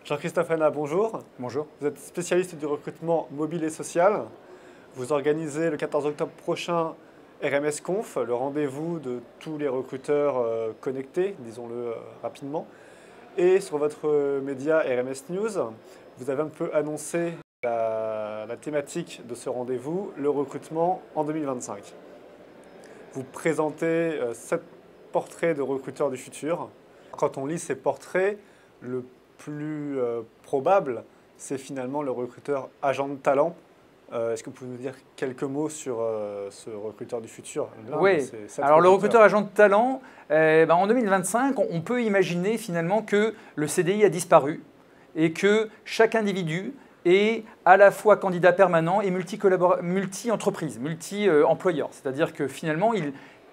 Jean-Christophe Hanna, bonjour. Bonjour. Vous êtes spécialiste du recrutement mobile et social. Vous organisez le 14 octobre prochain RMS Conf, le rendez-vous de tous les recruteurs connectés, disons-le rapidement. Et sur votre média RMS News, vous avez un peu annoncé la thématique de ce rendez-vous, le recrutement en 2025. Vous présentez 7 portraits de recruteurs du futur. Quand on lit ces portraits, le plus probable, c'est finalement le recruteur agent de talent. Est-ce que vous pouvez nous dire quelques mots sur ce recruteur du futur? Oui, alors le recruteur agent de talent, en 2025, on peut imaginer finalement que le CDI a disparu et que chaque individu est à la fois candidat permanent et multi-entreprise, multi-employeur. C'est-à-dire que finalement,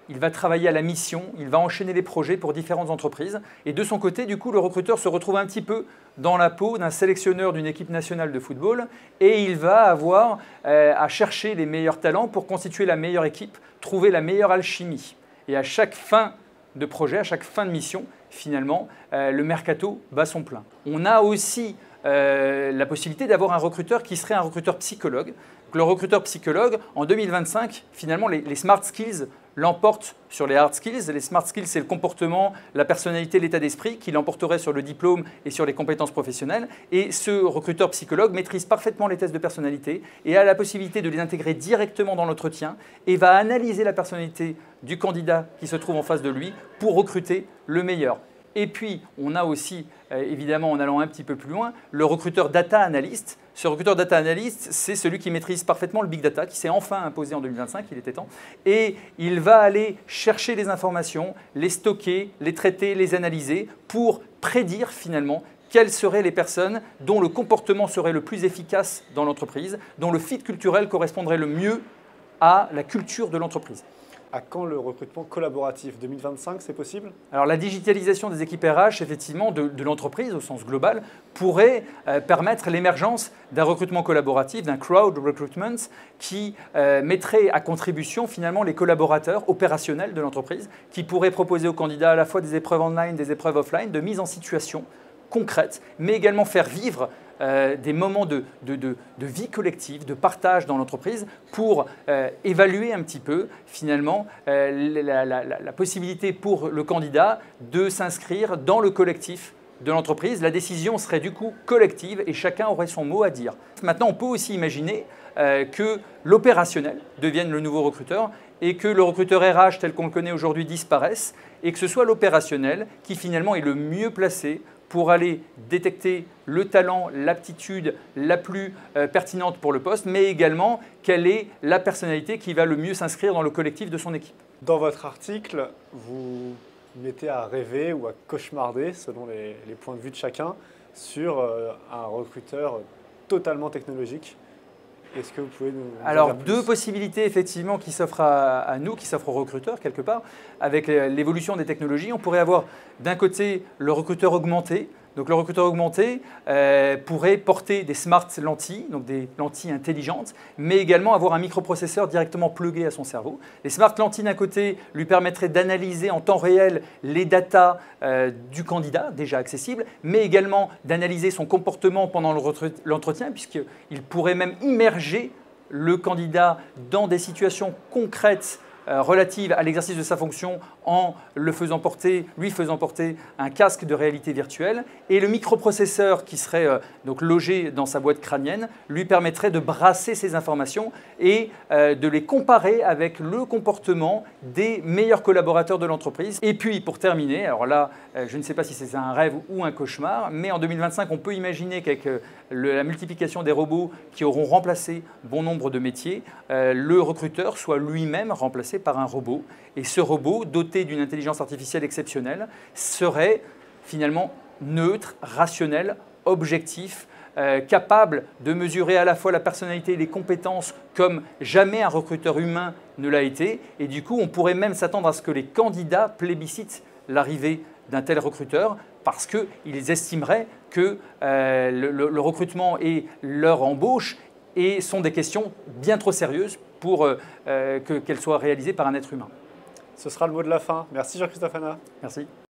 il va travailler à la mission, il va enchaîner les projets pour différentes entreprises. Et de son côté, du coup, le recruteur se retrouve un petit peu dans la peau d'un sélectionneur d'une équipe nationale de football et il va avoir à chercher les meilleurs talents pour constituer la meilleure équipe, trouver la meilleure alchimie. Et à chaque fin de projet, à chaque fin de mission, finalement, le mercato bat son plein. On a aussi la possibilité d'avoir un recruteur qui serait un recruteur psychologue. Le recruteur psychologue, en 2025, finalement, les smart skills l'emportent sur les hard skills. Les smart skills, c'est le comportement, la personnalité, l'état d'esprit qui l'emporterait sur le diplôme et sur les compétences professionnelles. Et ce recruteur psychologue maîtrise parfaitement les tests de personnalité et a la possibilité de les intégrer directement dans l'entretien et va analyser la personnalité du candidat qui se trouve en face de lui pour recruter le meilleur. Et puis, on a aussi, évidemment, en allant un petit peu plus loin, le recruteur data analyst. Ce recruteur data analyst, c'est celui qui maîtrise parfaitement le big data, qui s'est enfin imposé en 2025, il était temps. Et il va aller chercher les informations, les stocker, les traiter, les analyser pour prédire finalement quelles seraient les personnes dont le comportement serait le plus efficace dans l'entreprise, dont le fit culturel correspondrait le mieux à la culture de l'entreprise. À quand le recrutement collaboratif? 2025, c'est possible? Alors la digitalisation des équipes RH, effectivement, de l'entreprise au sens global, pourrait permettre l'émergence d'un recrutement collaboratif, d'un crowd recruitment qui mettrait à contribution finalement les collaborateurs opérationnels de l'entreprise, qui pourraient proposer aux candidats à la fois des épreuves online, des épreuves offline, de mise en situation concrète, mais également faire vivre des moments de vie collective, de partage dans l'entreprise pour évaluer un petit peu finalement la possibilité pour le candidat de s'inscrire dans le collectif de l'entreprise. La décision serait du coup collective et chacun aurait son mot à dire. Maintenant, on peut aussi imaginer que l'opérationnel devienne le nouveau recruteur et que le recruteur RH tel qu'on le connaît aujourd'hui disparaisse et que ce soit l'opérationnel qui finalement est le mieux placé pour aller détecter le talent, l'aptitude la plus pertinente pour le poste, mais également quelle est la personnalité qui va le mieux s'inscrire dans le collectif de son équipe. Dans votre article, vous mettez à rêver ou à cauchemarder, selon les points de vue de chacun, sur un recruteur totalement technologique. Est-ce que vous pouvez nous Alors, en dire plus? deux possibilités effectivement qui s'offrent à nous, qui s'offrent aux recruteurs quelque part. Avec l'évolution des technologies, on pourrait avoir d'un côté le recruteur augmenté. Donc le recruteur augmenté pourrait porter des smart lentilles, donc des lentilles intelligentes, mais également avoir un microprocesseur directement plugué à son cerveau. Les smart lentilles d'un côté lui permettraient d'analyser en temps réel les datas du candidat déjà accessibles, mais également d'analyser son comportement pendant l'entretien, puisqu'il pourrait même immerger le candidat dans des situations concrètes relative à l'exercice de sa fonction en lui faisant porter un casque de réalité virtuelle. Et le microprocesseur qui serait donc logé dans sa boîte crânienne lui permettrait de brasser ces informations et de les comparer avec le comportement des meilleurs collaborateurs de l'entreprise. Et puis pour terminer, alors là, je ne sais pas si c'est un rêve ou un cauchemar, mais en 2025, on peut imaginer qu'avec la multiplication des robots qui auront remplacé bon nombre de métiers, le recruteur soit lui-même remplacé par un robot. Et ce robot, doté d'une intelligence artificielle exceptionnelle, serait finalement neutre, rationnel, objectif, capable de mesurer à la fois la personnalité et les compétences comme jamais un recruteur humain ne l'a été. Et du coup, on pourrait même s'attendre à ce que les candidats plébiscitent l'arrivée d'un tel recruteur parce qu'ils estimeraient que le recrutement et leur embauche sont des questions bien trop sérieuses pour qu'elles soient réalisées par un être humain. Ce sera le mot de la fin. Merci Jean-Christophe Hanna. Merci.